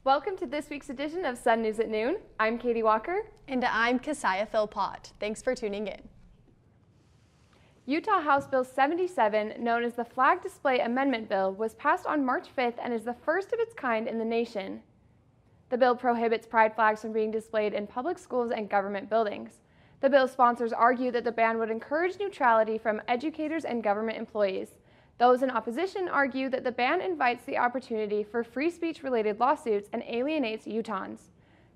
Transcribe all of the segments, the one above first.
Welcome to this week's edition of Sun News at Noon. I'm Katie Walker. And I'm Keziah Philpott. Thanks for tuning in. Utah House Bill 77, known as the Flag Display Amendment Bill, was passed on March 5th and is the first of its kind in the nation. The bill prohibits pride flags from being displayed in public schools and government buildings. The bill's sponsors argue that the ban would encourage neutrality from educators and government employees. Those in opposition argue that the ban invites the opportunity for free speech-related lawsuits and alienates Utahns.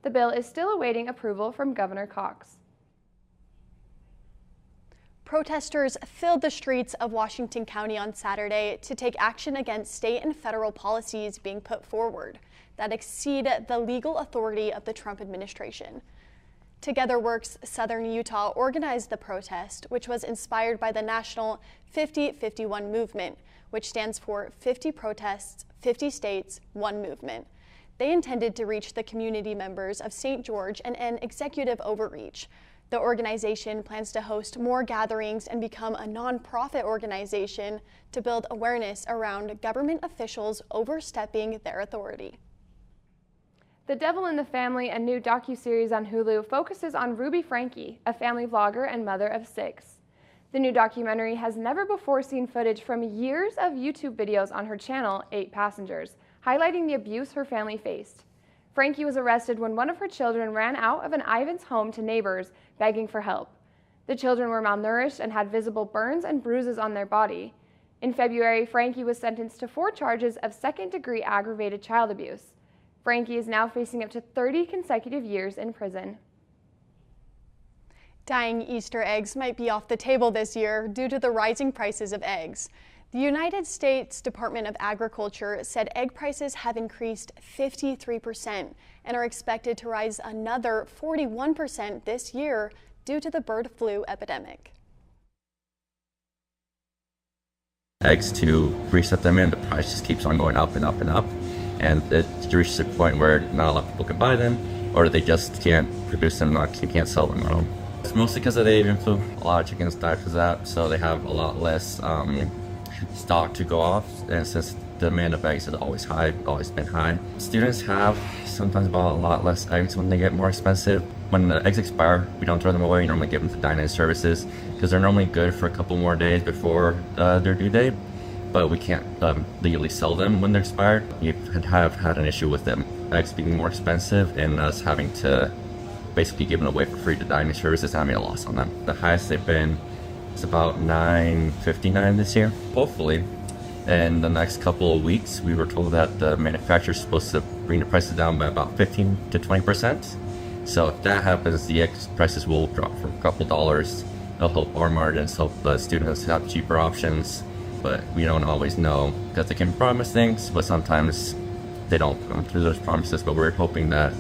The bill is still awaiting approval from Governor Cox. Protesters filled the streets of Washington County on Saturday to take action against state and federal policies being put forward that exceed the legal authority of the Trump administration. Together Works Southern Utah organized the protest, which was inspired by the national 50-51 movement, which stands for 50 protests, 50 states, 1 movement. They intended to reach the community members of St. George and an executive overreach. The organization plans to host more gatherings and become a nonprofit organization to build awareness around government officials overstepping their authority. The Devil in the Family, a new docuseries on Hulu, focuses on Ruby Franke, a family vlogger and mother of 6. The new documentary has never before seen footage from years of YouTube videos on her channel, 8 Passengers, highlighting the abuse her family faced. Franke was arrested when one of her children ran out of an Ivins home to neighbors, begging for help. The children were malnourished and had visible burns and bruises on their body. In February, Franke was sentenced to 4 charges of second-degree aggravated child abuse. Franke is now facing up to 30 consecutive years in prison. Dyeing Easter eggs might be off the table this year due to the rising prices of eggs. The United States Department of Agriculture said egg prices have increased 53% and are expected to rise another 41% this year due to the bird flu epidemic. Eggs to reset them in, the price just keeps on going up and up and up. And it's reached a point where not a lot of people can buy them, or they just can't produce them, you can't sell them at all. It's mostly because of the avian flu. A lot of chickens die for that, so they have a lot less stock to go off. And since the demand of eggs is always high, always been high, students have sometimes bought a lot less eggs when they get more expensive. When the eggs expire, we don't throw them away. We normally give them to dine-in services because they're normally good for a couple more days before their due date. But we can't legally sell them when they're expired. You have had an issue with them eggs being more expensive and us having to basically give them away for free to dining services and having a loss on them. The highest they've been is about $9.59 this year. Hopefully, in the next couple of weeks, we were told that the manufacturer is supposed to bring the prices down by about 15 to 20%. So if that happens, the egg prices will drop for a couple dollars. It'll help our margins, help the students have cheaper options. But we don't always know because they can promise things, but sometimes they don't come through those promises. But we're hoping that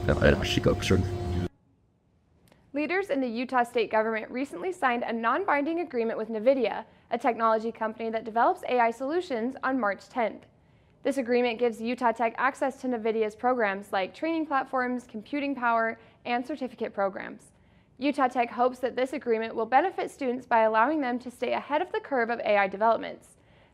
it actually goes through. Leaders in the Utah state government recently signed a non-binding agreement with NVIDIA, a technology company that develops AI solutions, on March 10th. This agreement gives Utah Tech access to NVIDIA's programs like training platforms, computing power, and certificate programs. Utah Tech hopes that this agreement will benefit students by allowing them to stay ahead of the curve of AI developments.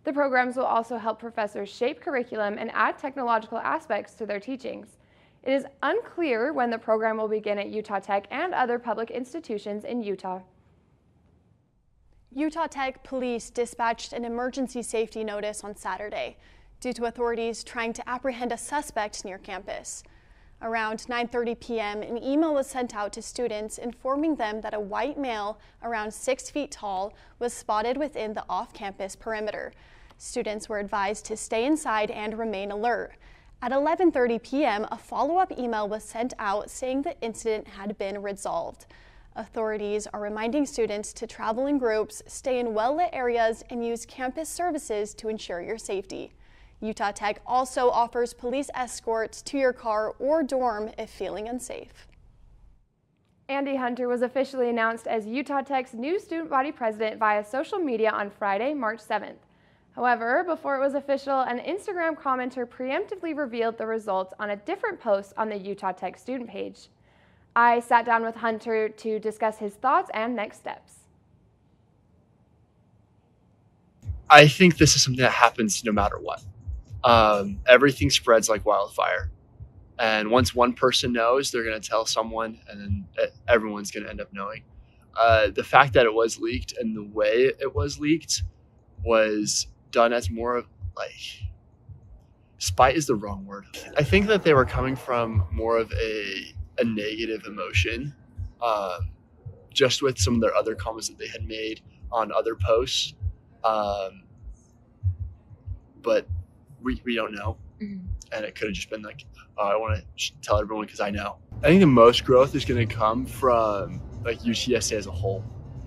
The programs will also help professors shape curriculum and add technological aspects to their teachings. It is unclear when the program will begin at Utah Tech and other public institutions in Utah. Utah Tech police dispatched an emergency safety notice on Saturday due to authorities trying to apprehend a suspect near campus. Around 9:30 p.m., an email was sent out to students informing them that a white male around 6 feet tall was spotted within the off-campus perimeter. Students were advised to stay inside and remain alert. At 11:30 p.m., a follow-up email was sent out saying the incident had been resolved. Authorities are reminding students to travel in groups, stay in well-lit areas, and use campus services to ensure your safety. Utah Tech also offers police escorts to your car or dorm if feeling unsafe. Andy Hunter was officially announced as Utah Tech's new student body president via social media on Friday, March 7th. However, before it was official, an Instagram commenter preemptively revealed the results on a different post on the Utah Tech student page. I sat down with Hunter to discuss his thoughts and next steps. I think this is something that happens no matter what. Everything spreads like wildfire. And once one person knows, they're going to tell someone, and then everyone's going to end up knowing. The fact that it was leaked and the way it was leaked was done as more of like, spite is the wrong word. I think that they were coming from more of a negative emotion, just with some of their other comments that they had made on other posts. But we don't know. Mm-hmm. And it could have just been like, oh, I want to tell everyone because I know. I think the most growth is going to come from like UTSA as a whole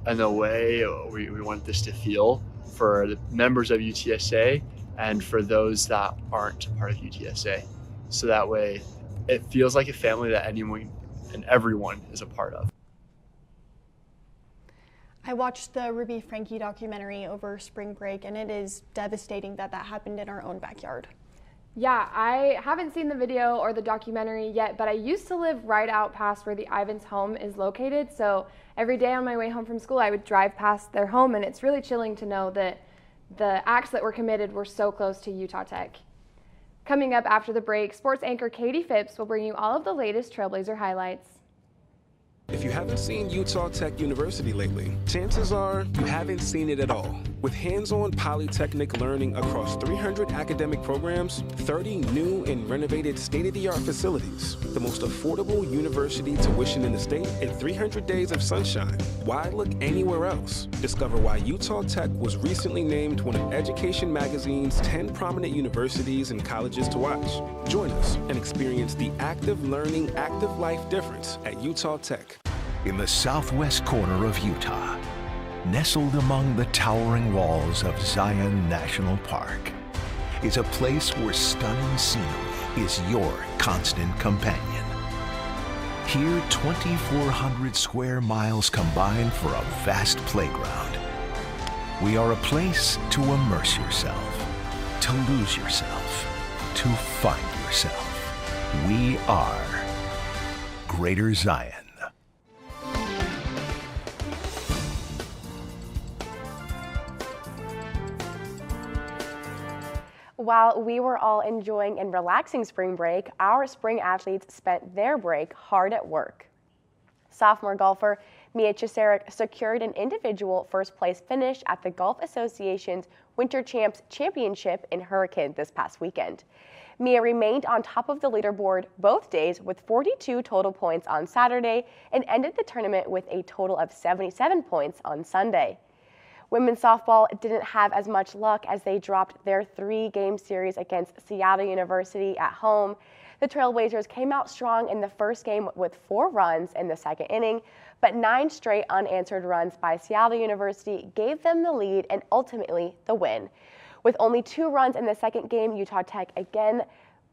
and the way we want this to feel for the members of UTSA and for those that aren't part of UTSA. So that way it feels like a family that anyone and everyone is a part of. I watched the Ruby Franke documentary over spring break, and it is devastating that happened in our own backyard. Yeah, I haven't seen the video or the documentary yet, but I used to live right out past where the Ivins home is located. So every day on my way home from school, I would drive past their home, and it's really chilling to know that the acts that were committed were so close to Utah Tech. Coming up after the break, sports anchor Katie Phipps will bring you all of the latest Trailblazer highlights. If you haven't seen Utah Tech University lately, chances are you haven't seen it at all. With hands-on polytechnic learning across 300 academic programs, 30 new and renovated state-of-the-art facilities, the most affordable university tuition in the state, and 300 days of sunshine. Why look anywhere else? Discover why Utah Tech was recently named one of Education Magazine's 10 prominent universities and colleges to watch. Join us and experience the active learning, active life difference at Utah Tech. In the southwest corner of Utah, nestled among the towering walls of Zion National Park, is a place where stunning scenery is your constant companion. Here, 2,400 square miles combine for a vast playground. We are a place to immerse yourself, to lose yourself, to find yourself. We are Greater Zion. While we were all enjoying and relaxing spring break, our spring athletes spent their break hard at work. Sophomore golfer Mia Cheserick secured an individual first place finish at the Golf Association's Winter Champs Championship in Hurricane this past weekend. Mia remained on top of the leaderboard both days with 42 total points on Saturday and ended the tournament with a total of 77 points on Sunday. Women's softball didn't have as much luck as they dropped their 3-game series against Seattle University at home. The Trailblazers came out strong in the first game with 4 runs in the second inning, but 9 straight unanswered runs by Seattle University gave them the lead and ultimately the win. With only 2 runs in the second game, Utah Tech again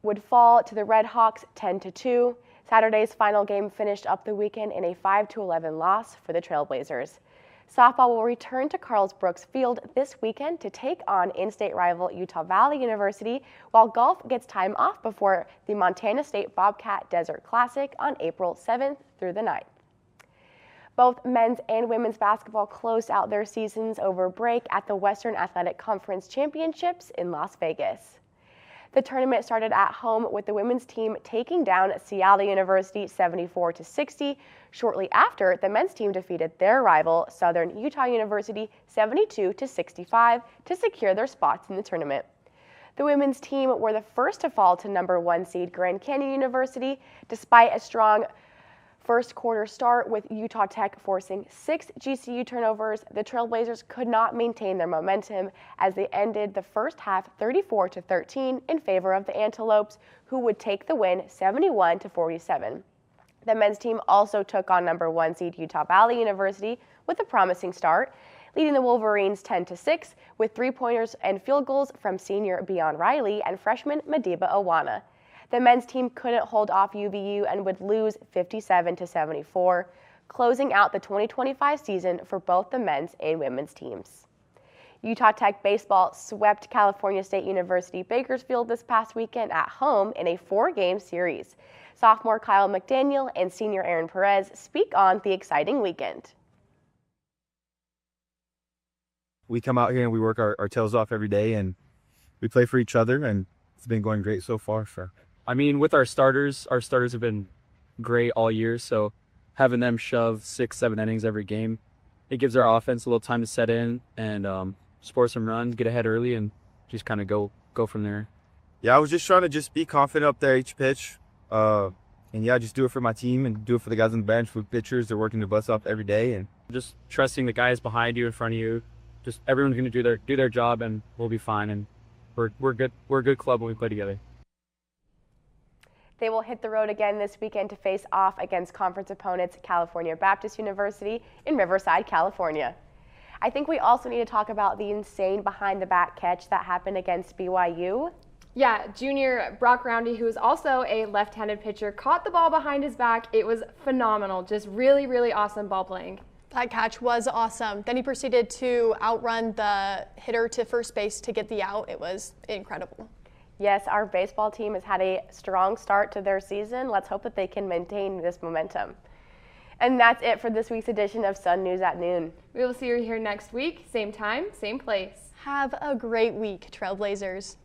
would fall to the Red Hawks 10-2. Saturday's final game finished up the weekend in a 5-11 loss for the Trailblazers. Softball will return to Carls Brooks Field this weekend to take on in-state rival Utah Valley University, while golf gets time off before the Montana State Bobcat Desert Classic on April 7th through the 9th. Both men's and women's basketball closed out their seasons over break at the Western Athletic Conference Championships in Las Vegas. The tournament started at home with the women's team taking down Seattle University 74-60. Shortly after, the men's team defeated their rival, Southern Utah University 72-65 to secure their spots in the tournament. The women's team were the first to fall to number 1 seed Grand Canyon University, despite a strong first quarter start with Utah Tech forcing 6 GCU turnovers. The Trailblazers could not maintain their momentum as they ended the first half 34-13 in favor of the Antelopes, who would take the win 71-47. The men's team also took on number 1 seed Utah Valley University with a promising start, leading the Wolverines 10-6 with 3-pointers and field goals from senior Beon Riley and freshman Madiba Awana. The men's team couldn't hold off UVU and would lose 57-74, closing out the 2025 season for both the men's and women's teams. Utah Tech baseball swept California State University Bakersfield this past weekend at home in a 4-game series. Sophomore Kyle McDaniel and senior Aaron Perez speak on the exciting weekend. We come out here and we work our tails off every day, and we play for each other, and it's been going great so far. So I mean, with our starters have been great all year. So having them shove 6-7 innings every game, it gives our offense a little time to set in and score some runs, get ahead early, and just kind of go from there. Yeah, I was just trying to just be confident up there each pitch. And yeah, just do it for my team and do it for the guys on the bench with pitchers. They're working their butts off every day, and Just trusting the guys behind you, in front of you. Just everyone's going to do their job, and we'll be fine. And we're good. We're a good club when we play together. They will hit the road again this weekend to face off against conference opponents California Baptist University in Riverside, California. I think we also need to talk about the insane behind-the-back catch that happened against BYU. Yeah, junior Brock Roundy, who is also a left-handed pitcher, caught the ball behind his back. It was phenomenal. Just really, really awesome ball playing. That catch was awesome. Then he proceeded to outrun the hitter to first base to get the out. It was incredible. Yes, our baseball team has had a strong start to their season. Let's hope that they can maintain this momentum. And that's it for this week's edition of Sun News at Noon. We will see you here next week, same time, same place. Have a great week, Trailblazers.